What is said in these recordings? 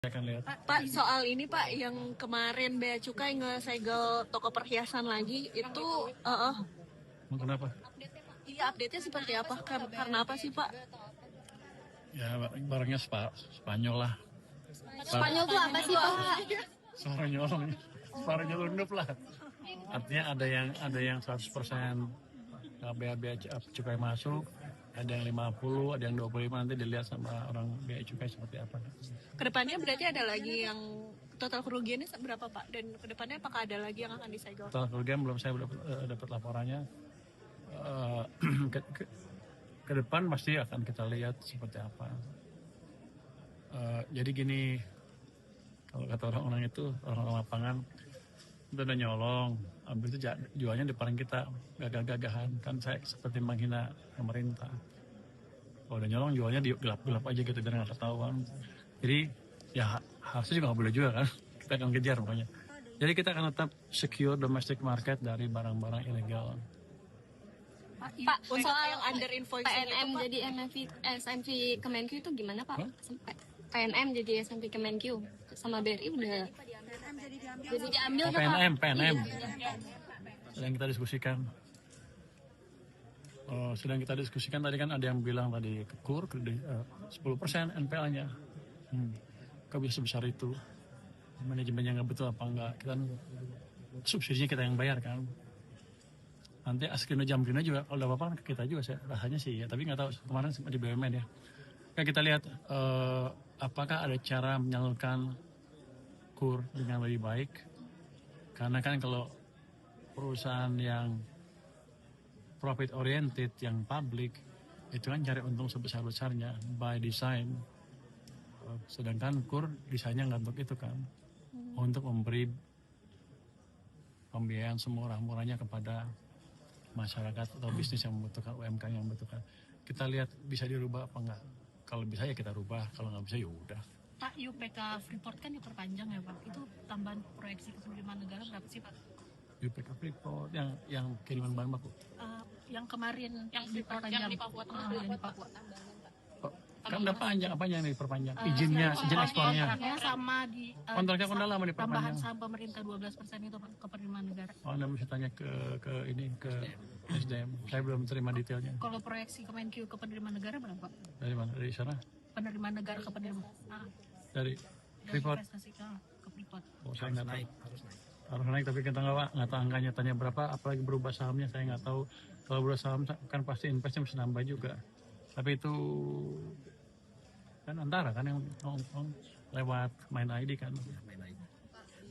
Saya akan lihat. Pak, soal ini Pak, yang kemarin Bea Cukai ngesegel toko perhiasan lagi, itu Kenapa? iya update-nya seperti apa? Karena apa sih Pak? Ya barangnya Spanyol lah. Spanyol tuh apa sih Pak? Suara nyelundup lah. Artinya ada yang 100% bea cukai masuk, ada yang 50, ada yang 25, nanti dilihat sama orang bea cukai seperti apa. Kedepannya berarti ada lagi yang total kerugiannya berapa Pak? Dan kedepannya apakah ada lagi yang akan disegel? Total kerugian belum saya dapat laporannya. Ke depan pasti akan kita lihat seperti apa. Jadi gini, kalau kata orang-orang itu, orang lapangan, itu udah nyolong, habis itu jualnya di depan kita, gagah-gagahan. Kan saya seperti menghina pemerintah. Kalau udah nyolong, jualnya di gelap-gelap aja gitu, biar nggak ketahuan. Jadi, ya harusnya juga nggak boleh juga kan. Kita akan kejar pokoknya. Jadi kita akan tetap secure domestic market dari barang-barang ilegal. Pak, soal yang under invoicing PNM itu, Pak? jadi SNV Kemenkyu itu gimana Pak? PNM jadi SNV Kemenkyu sama BRI udah jadi diambil Oh, Pak? PNM. Sedang kita diskusikan. Sedang kita diskusikan tadi kan ada yang bilang tadi KUR 10% NPL-nya. Kok bisa sebesar itu? Manajemennya nggak betul apa enggak? Kita subsidinya kita yang bayar kan. Nanti Askrino Jamrino juga kalau ada apa-apa ke kita juga rasanya sih ya, tapi nggak tahu kemarin sempat di BUMN ya. Nah, kita lihat apakah ada cara menyalurkan KUR dengan lebih baik, karena kan kalau perusahaan yang profit oriented, yang public, itu kan cari untung sebesar-besarnya by design. Sedangkan KUR desainnya nggak untuk itu kan, untuk memberi pembiayaan semurah-murahnya kepada masyarakat atau bisnis yang membutuhkan, UMK yang membutuhkan. Kita lihat bisa dirubah apa enggak. Kalau bisa ya kita rubah, kalau nggak bisa ya udah. Pak, UPK Freeport kan diperpanjang ya Pak. Itu tambahan proyeksi ke penerimaan negara berapa sih Pak? UPK Freeport yang kiriman bahan baku. Yang kemarin yang diperpanjang di Papua Tengah, yang di Papua. Kan udah panjang, apanya yang diperpanjang? Izin ekspornya. Kontraknya sama di Kontraknya kan udah lama diperpanjang. tambahan saham pemerintah 12% itu Pak ke penerimaan negara. Oh, Anda mesti tanya ke SDM. Saya belum terima detailnya. Kalau proyeksi Kemenkyu ke penerimaan negara berapa? Dari mana? Dari sana? Penerimaan negara ke penerimaan Dari Freeport. investasi ke Freeport. Oh, saya nggak tahu. Harus naik, tapi kita nggak tahu angkanya, tanya berapa, apalagi berubah sahamnya saya nggak tahu. Kalau berubah saham kan pasti investnya mesti nambah juga. Tapi itu kan antara kan yang lewat main ID kan.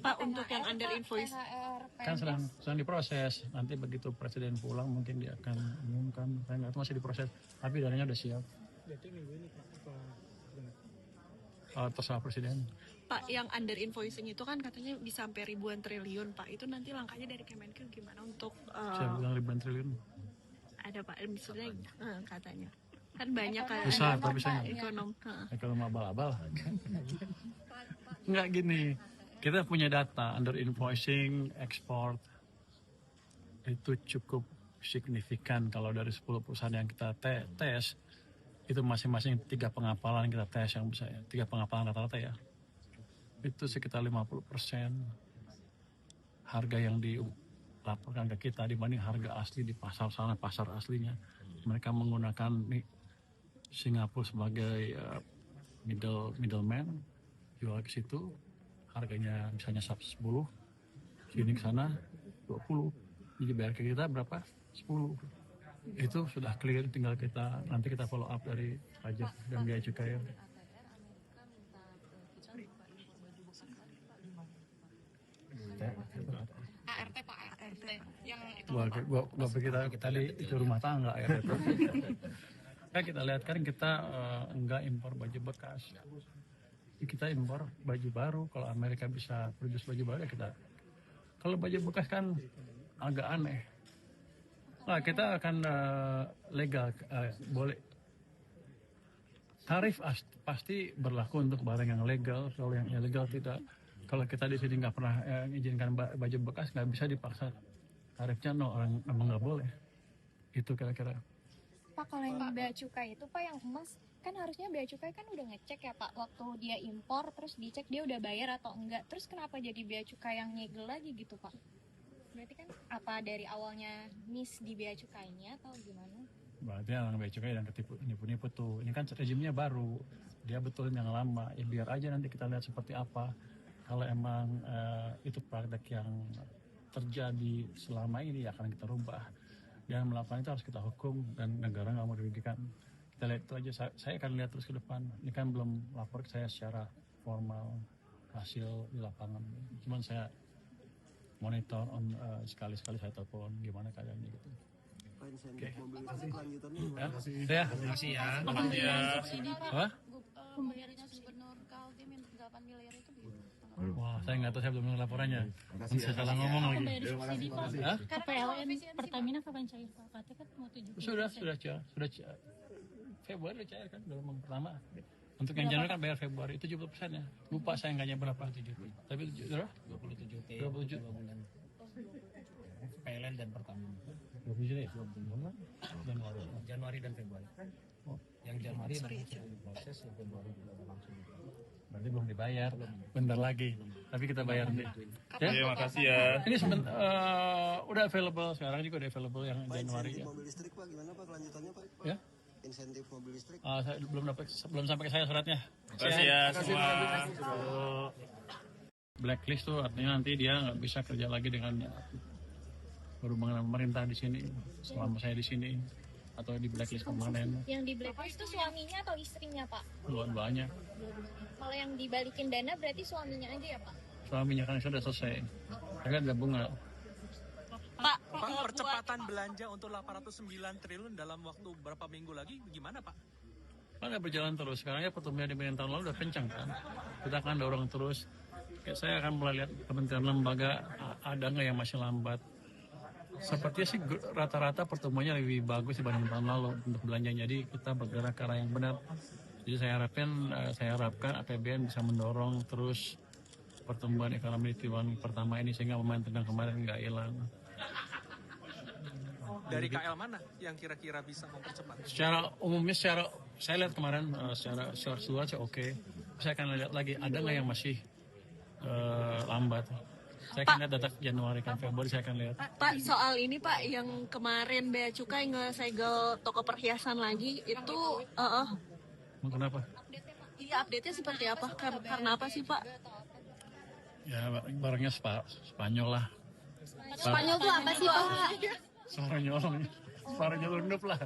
Pak, untuk yang under invoice Kan sedang diproses. Nanti begitu presiden pulang mungkin dia akan umumkan. Saya nggak tahu, masih diproses. Tapi dananya udah siap. Terserah presiden. Pak, yang under invoicing itu kan katanya bisa sampai ribuan triliun Pak. Itu nanti langkahnya dari Kemenkyu gimana untuk Saya bilang ribuan triliun. ada Pak, maksudnya katanya kan banyak kan Besar tapi saya ekonom. ekonomi abal-abal. Nggak gini. Kita punya data under invoicing, ekspor itu cukup signifikan. Kalau dari 10 perusahaan yang kita tes, itu masing-masing 3 pengapalan kita tes yang bisa ya. 3 pengapalan rata-rata ya. Itu sekitar 50% harga yang dilaporkan ke kita dibanding harga asli di pasar sana, pasar aslinya. Mereka menggunakan Singapura sebagai middleman, jual ke situ, harganya misalnya 10, sini ke sana 20, jadi bayar ke kita berapa? 10. Itu sudah clear, tinggal nanti kita follow up dari pajak dan biaya cukai. ART Pak, ART yang itu Gua pikir kita tadi itu rumah tangga ya. Kan kita lihat kan kita enggak impor baju bekas. Kita impor baju baru. Kalau Amerika bisa produce baju baru ya kita. Kalau baju bekas kan agak aneh. Nah, kita akan legal, boleh. Tarif pasti berlaku untuk barang yang legal. Kalau yang ilegal tidak. Kalau kita di sini nggak pernah izinkan baju bekas, nggak bisa dipaksa tarifnya. Orang emang nggak boleh. Itu kira-kira. Pak, kalau yang bea cukai itu Pak yang emas kan harusnya bea cukai kan udah ngecek ya Pak waktu dia impor, terus dicek dia udah bayar atau enggak, terus kenapa jadi bea cukai yang nyegel lagi gitu Pak? Berarti kan apa dari awalnya miss di bea cukainya atau gimana? Berarti orang bea cukai dan ketipu nipu tuh. Ini kan rezimnya baru, dia betul yang lama. Ya biar aja nanti kita lihat seperti apa. Kalau emang itu praktek yang terjadi selama ini ya akan kita rubah. Dan melakukan itu harus kita hukum dan negara nggak mau dirugikan. Kita lihat itu aja. Saya akan lihat terus ke depan. Ini kan belum lapor ke saya secara formal hasil di lapangan. Cuman saya monitor sekali-sekali saya telepon gimana keadaannya gitu. Oke. Ya. Terima kasih ya. Apa? Pembayarannya gubernur Kaltim yang 8 miliar itu gimana? Wah, saya nggak tahu, saya belum dengar laporannya. Saya salah ngomong lagi. Pembayaran subsidi Pak. Hah? Kan PLN Pertamina kapan cair Pak? Katanya kan mau 70%. Sudah cair. Februari udah cair kan, gelombang pertama. Untuk yang Januari kan bayar Februari itu 70% ya. Lupa saya angkanya berapa. Tapi itu berapa? 27 T 27. 2 bulan. PLN dan Pertamina. 27 ya? Januari dan Februari. Oh. Yang Januari proses, yang Februari juga langsung. Berarti belum dibayar. Bentar lagi. Tapi kita bayar nanti. Ya? Terima kasih ya. Ini udah available sekarang juga udah available yang Januari ya. Mobil listrik Pak, gimana Pak kelanjutannya Pak? Ya? Insentif mobil listrik? Saya belum sampai ke saya suratnya. Terima kasih ya semua. Blacklist tuh artinya nanti dia nggak bisa kerja lagi dengan berhubungan dengan pemerintah di sini selama saya di sini atau di blacklist permanen. Yang di blacklist itu suaminya atau istrinya Pak? Dua-duanya. Kalau yang dibalikin dana berarti suaminya aja ya Pak? Suaminya kan sudah selesai. Saya kan ada bunga. Pak, percepatan belanja untuk 809 triliun dalam waktu berapa minggu lagi gimana Pak? Kan berjalan terus. Sekarang ya pertumbuhan dibanding tahun lalu udah kencang kan. Kita akan dorong terus. Saya akan mulai lihat kementerian lembaga ada nggak yang masih lambat. Sepertinya sih rata-rata pertumbuhannya lebih bagus dibanding tahun lalu untuk belanja. Jadi kita bergerak ke arah yang benar. Jadi saya harapkan APBN bisa mendorong terus pertumbuhan ekonomi di triwulan pertama ini sehingga momentum yang kemarin nggak hilang. Dari KL mana yang kira-kira bisa mempercepat? Secara umumnya saya lihat kemarin secara keseluruhan sih oke. Saya akan lihat lagi ada nggak yang masih lambat. Saya akan lihat data Januari kan Februari saya akan lihat. Pak, soal ini Pak yang kemarin bea cukai ngesegel toko perhiasan lagi itu Kenapa? iya update-nya seperti apa? Karena apa sih Pak? Ya barangnya Spanyol lah. Spanyol tuh apa sih Pak? Spanyol rendup lah.